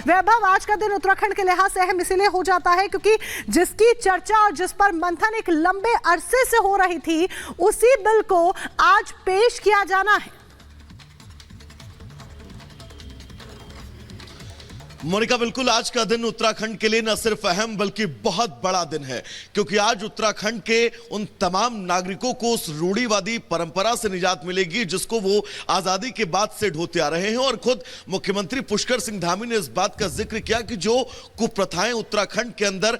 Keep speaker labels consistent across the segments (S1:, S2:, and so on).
S1: वैभव, आज का दिन उत्तराखंड के लिहाज से अहम इसीलिए हो जाता है क्योंकि जिसकी चर्चा और जिस पर मंथन एक लंबे अरसे से हो रही थी, उसी बिल को आज पेश किया जाना है।
S2: मोनिका, बिल्कुल आज का दिन उत्तराखंड के लिए न सिर्फ अहम बल्कि बहुत बड़ा दिन है, क्योंकि आज उत्तराखंड के उन तमाम नागरिकों को उस रूढ़िवादी परंपरा से निजात मिलेगी जिसको वो आजादी के बाद से ढोते आ रहे हैं। और खुद मुख्यमंत्री पुष्कर सिंह धामी ने इस बात का जिक्र किया कि जो कुप्रथाएं उत्तराखंड के अंदर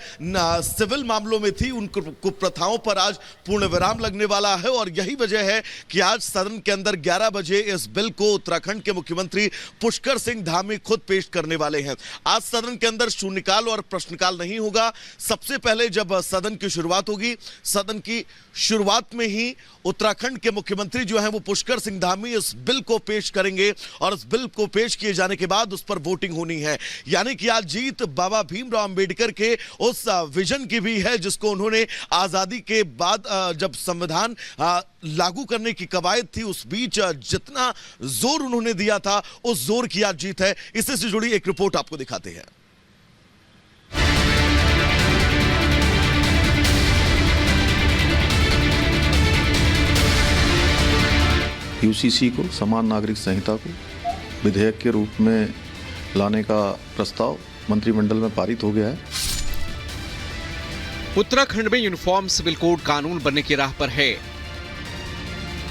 S2: सिविल मामलों में थी, उन कुप्रथाओं पर आज पूर्ण विराम लगने वाला है। और यही वजह है कि आज सदन के अंदर 11 बजे इस बिल को उत्तराखंड के मुख्यमंत्री पुष्कर सिंह धामी खुद पेश करने वाले हैं। आज सदन के अंदर शून्यकाल और प्रश्नकाल नहीं होगा। सबसे पहले जब सदन की शुरुआत होगी, सदन की शुरुआत में ही उत्तराखंड के मुख्यमंत्री जो हैं वो पुष्कर सिंह धामी इस बिल को पेश करेंगे और इस बिल को पेश किए जाने के बाद उस पर वोटिंग होनी है। यानी कि आज जीत बाबा भीमराव अंबेडकर के उस विजन की भी है जिसको उन्होंने आजादी के बाद जब संविधान लागू करने की कवायद थी, उस बीच जितना जोर उन्होंने दिया था, उस जोर की आज जीत है। इससे से जुड़ी एक रिपोर्ट आपको दिखाते हैं।
S3: यूसीसी को, समान नागरिक संहिता को विधेयक के रूप में लाने का प्रस्ताव मंत्रिमंडल में पारित हो गया है।
S4: उत्तराखंड में यूनिफॉर्म सिविल कोड कानून बनने की राह पर है।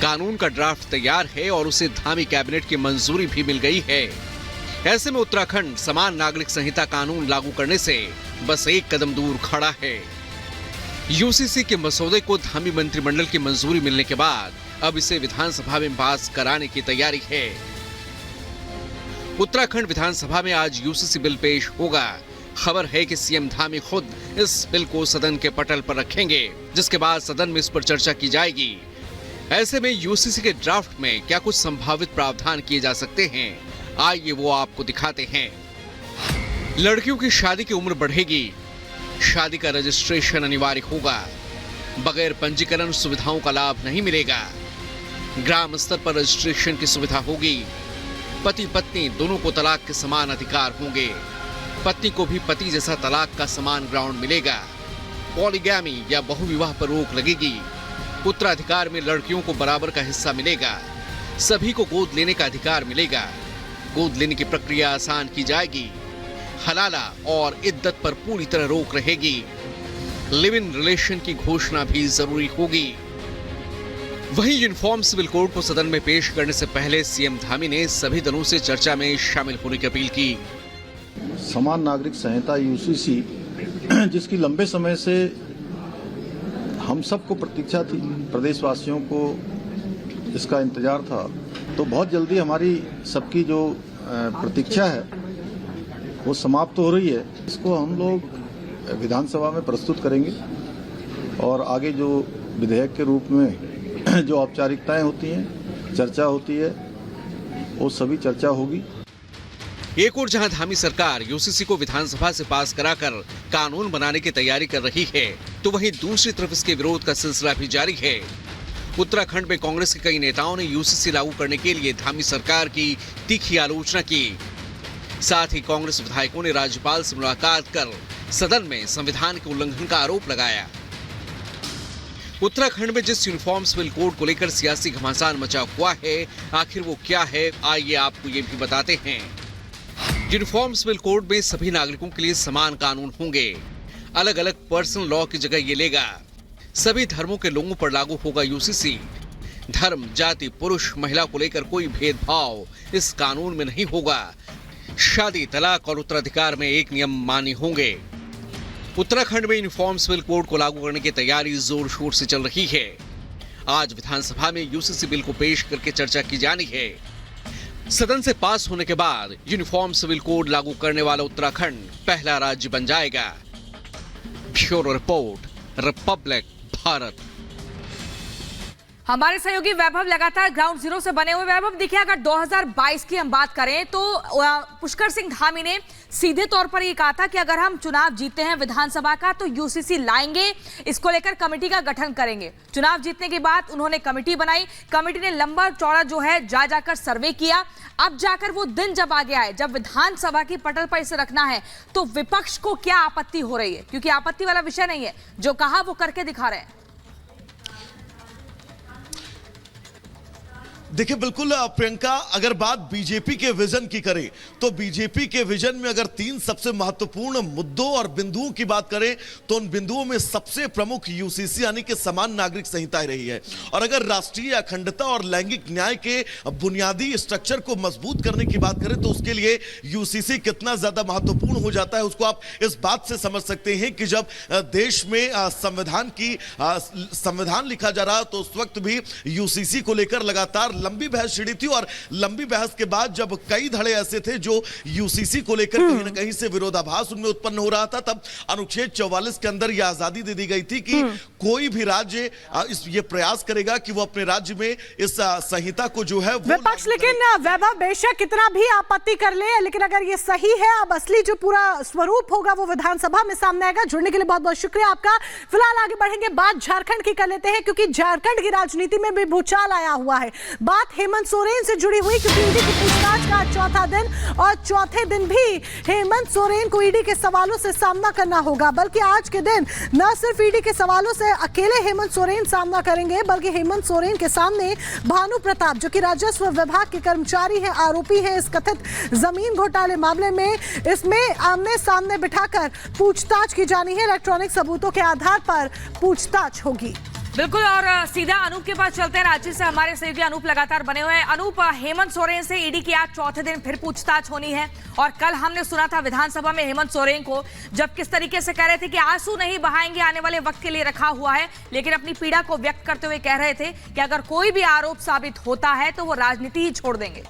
S4: कानून का ड्राफ्ट तैयार है और उसे धामी कैबिनेट की मंजूरी भी मिल गई है। ऐसे में उत्तराखंड समान नागरिक संहिता कानून लागू करने से बस एक कदम दूर खड़ा है। यूसीसी के मसौदे को धामी मंत्रिमंडल की मंजूरी मिलने के बाद अब इसे विधानसभा में पास कराने की तैयारी है। उत्तराखंड विधानसभा में आज यूसीसी बिल पेश होगा। खबर है कि सीएम धामी खुद इस बिल को सदन के पटल पर रखेंगे, जिसके बाद सदन में इस पर चर्चा की जाएगी। ऐसे में यूसीसी के ड्राफ्ट में क्या कुछ संभावित प्रावधान किए जा सकते हैं, आइए वो आपको दिखाते हैं। लड़कियों की शादी की उम्र बढ़ेगी। शादी का रजिस्ट्रेशन अनिवार्य होगा। बगैर पंजीकरण सुविधाओं का लाभ नहीं मिलेगा। ग्राम स्तर पर रजिस्ट्रेशन की सुविधा होगी। पति पत्नी दोनों को तलाक के समान अधिकार होंगे। पत्नी को भी पति जैसा तलाक का समान ग्राउंड मिलेगा। पॉलीगैमी या बहुविवाह पर रोक लगेगी। उत्तराधिकार में लड़कियों को बराबर का हिस्सा मिलेगा। सभी को गोद लेने का अधिकार मिलेगा। गोद लेने की प्रक्रिया आसान की जाएगी। हलाला और इद्दत पर पूरी तरह रोक रहेगी। लिव इन रिलेशन की घोषणा भी जरूरी होगी। वहीं यूनिफॉर्म सिविल कोड को सदन में पेश करने से पहले सीएम धामी ने सभी दलों से चर्चा में शामिल होने की अपील की।
S3: समान नागरिक संहिता यूसीसी, जिसकी लंबे समय से हम सबको प्रतीक्षा थी, प्रदेशवासियों को इसका इंतजार था, तो बहुत जल्दी हमारी सबकी जो प्रतीक्षा है वो समाप्त हो रही है। इसको हम लोग विधानसभा में प्रस्तुत करेंगे और आगे जो विधेयक के रूप में जो औपचारिकताएं होती हैं, चर्चा होती है, वो सभी चर्चा होगी।
S4: एक और जहां धामी सरकार यूसीसी को विधानसभा से पास कराकर कानून बनाने की तैयारी कर रही है, तो वहीं दूसरी तरफ इसके विरोध का सिलसिला भी जारी है। उत्तराखंड में कांग्रेस के कई नेताओं ने यूसीसी लागू करने के लिए धामी सरकार की तीखी आलोचना की। साथ ही कांग्रेस विधायकों ने राज्यपाल से मुलाकात कर सदन में संविधान के उल्लंघन का आरोप लगाया। उत्तराखंड में जिस यूनिफॉर्म सिविल कोड को लेकर सियासी घमासान मचा हुआ है, आखिर वो क्या है, आइए आपको ये भी बताते हैं। यूनिफॉर्म सिविल कोड में सभी नागरिकों के लिए समान कानून होंगे। अलग अलग पर्सनल लॉ की जगह ये लेगा। सभी धर्मों के लोगों पर लागू होगा यूसीसी। धर्म, जाति, पुरुष, महिला को लेकर कोई भेदभाव इस कानून में नहीं होगा। शादी, तलाक और उत्तराधिकार में एक नियम मान्य होंगे। उत्तराखंड में यूनिफॉर्म सिविल कोड को लागू करने की तैयारी जोर शोर से चल रही है। आज विधानसभा में यूसीसी बिल को पेश करके चर्चा की जानी है। सदन से पास होने के बाद यूनिफॉर्म सिविल कोड लागू करने वाला उत्तराखंड पहला राज्य बन जाएगा। Bureau report, Republic Bharat.
S5: हमारे सहयोगी वैभव लगातार ग्राउंड जीरो से बने हुए। वैभव, देखिए अगर 2022 की हम बात करें तो पुष्कर सिंह धामी ने सीधे तौर पर ये कहा था कि अगर हम चुनाव जीते हैं विधानसभा का तो यूसीसी लाएंगे, इसको लेकर कमेटी का गठन करेंगे। चुनाव जीतने के बाद उन्होंने कमेटी बनाई, कमेटी ने लंबा चौड़ा जो है जा जाकर सर्वे किया। अब जाकर वो दिन जब आ गया है जब विधानसभा की पटल पर इसे रखना है, तो विपक्ष को क्या आपत्ति हो रही है? क्योंकि आपत्ति वाला विषय नहीं है, जो कहा वो करके दिखा रहे हैं।
S2: देखिए बिल्कुल प्रियंका, अगर बात बीजेपी के विजन की करें तो बीजेपी के विजन में अगर 3 सबसे महत्वपूर्ण मुद्दों और बिंदुओं की बात करें तो उन बिंदुओं में सबसे प्रमुख यूसीसी यानी कि समान नागरिक संहिता रही है। और अगर राष्ट्रीय अखंडता और लैंगिक न्याय के बुनियादी स्ट्रक्चर को मजबूत करने की बात करें तो उसके लिए यूसीसी कितना ज्यादा महत्वपूर्ण हो जाता है उसको आप इस बात से समझ सकते हैं कि जब देश में संविधान लिखा जा रहा तो उस वक्त भी यूसीसी को लेकर लगातार लंबी बहस छिड़ी थी। और लंबी बहस के बाद जब कई धड़े ऐसे थे जो यूसीसी को लेकर कहीं ना कहीं से विरोधाभास उनमें उत्पन्न हो रहा था, तब अनुच्छेद 44 के अंदर यह आजादी दे दी गई थी कि कोई भी राज्य ये प्रयास करेगा कि वो अपने राज्य में इस संहिता को जो है
S1: विपक्ष, लेकिन वैभव बेशक कितना भी आपत्ति कर ले, लेकिन अगर ये सही है, अब असली जो पूरा स्वरूप होगा वो विधानसभा में सामने आएगा। जुड़ने के लिए बहुत बहुत शुक्रिया आपका। फिलहाल आगे बढ़ेंगे, बात झारखंड की कर लेते हैं क्योंकि झारखंड की राजनीति में भी भूचाल आया हुआ है। बात हेमंत सोरेन से जुड़ी हुई क्योंकि ईडी की पूछताछ का चौथा दिन और चौथे दिन भी हेमंत सोरेन को ईडी के सवालों से सामना करना होगा। बल्कि आज के दिन न सिर्फ ईडी के सवालों से अकेले हेमंत सोरेन सामना करेंगे, बल्कि हेमंत सोरेन के सामने भानु प्रताप जो कि राजस्व विभाग के कर्मचारी हैं, आरोपी हैं इस कथित जमीन घोटाले मामले में, इसमें आमने सामने बिठाकर पूछताछ की जानी है। इलेक्ट्रॉनिक सबूतों के आधार पर पूछताछ होगी।
S5: बिल्कुल, और सीधा अनूप के पास चलते हैं। रांची से हमारे सहयोगी अनूप लगातार बने हुए हैं। अनूप, हेमंत सोरेन से ईडी की आज चौथे दिन फिर पूछताछ होनी है और कल हमने सुना था विधानसभा में हेमंत सोरेन को जब किस तरीके से कह रहे थे कि आंसू नहीं बहाएंगे, आने वाले वक्त के लिए रखा हुआ है, लेकिन अपनी पीड़ा को व्यक्त करते हुए कह रहे थे कि अगर कोई भी आरोप साबित होता है तो वो राजनीति ही छोड़ देंगे।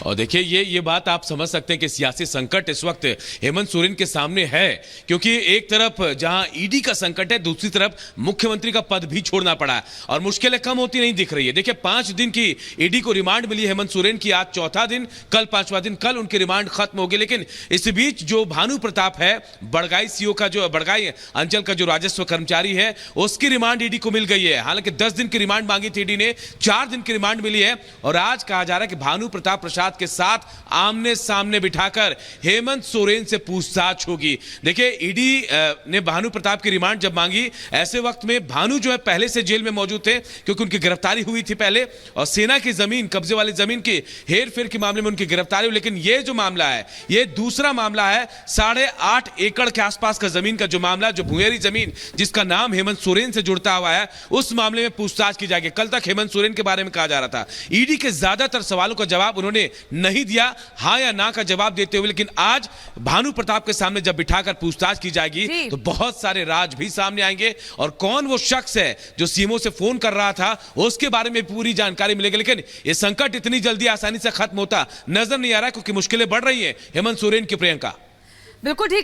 S6: और देखिए ये बात आप समझ सकते हैं कि सियासी संकट इस वक्त हेमंत सोरेन के सामने है, क्योंकि एक तरफ जहां ईडी का संकट है, दूसरी तरफ मुख्यमंत्री का पद भी छोड़ना पड़ा और मुश्किलें कम होती नहीं दिख रही है। देखिए 5 दिन की ईडी को रिमांड मिली हेमंत सोरेन की, आज चौथा दिन, कल 5वां दिन, कल उनकी रिमांड खत्म होगी। लेकिन इस बीच जो भानु प्रताप है, बड़गाई सीओ का, जो बड़गाई अंचल का जो राजस्व कर्मचारी है, उसकी रिमांड ईडी को मिल गई है। हालांकि 10 दिन की रिमांड मांगी थी ईडी ने, 4 दिन की रिमांड मिली है। और आज कहा जा रहा है कि भानु प्रताप प्रसाद के साथ आमने सामने बिठाकर हेमंत सोरेन से पूछताछ होगी। देखिए ईडी ने भानु प्रताप की रिमांड जब मांगी, ऐसे वक्त में भानु जो है पहले से जेल में मौजूद थे क्योंकि उनकी गिरफ्तारी हुई थी पहले, और सेना की जमीन, कब्जे वाली जमीन की हेरफेर के मामले में उनकी गिरफ्तारी हुई। लेकिन ये जो मामला है, ये दूसरा मामला है। 8.5 एकड़ के आसपास का जमीन का जो मामला, जो भुएरी जमीन जिसका नाम हेमंत सोरेन से जुड़ता हुआ है, उस मामले में पूछताछ की जाएगी। कल तक हेमंत सोरेन के बारे में कहा जा रहा था, ईडी के ज्यादातर सवालों का जवाब उन्होंने नहीं दिया, हां या ना का जवाब देते हुए। लेकिन आज भानु प्रताप के सामने जब बिठाकर पूछताछ की जाएगी तो बहुत सारे राज भी सामने आएंगे और कौन वो शख्स है जो सीएमओ से फोन कर रहा था उसके बारे में पूरी जानकारी मिलेगी। लेकिन ये संकट इतनी जल्दी आसानी से खत्म होता नजर नहीं आ रहा क्योंकि मुश्किलें बढ़ रही हैं हेमंत सोरेन की। प्रियंका,
S5: बिल्कुल ठीक।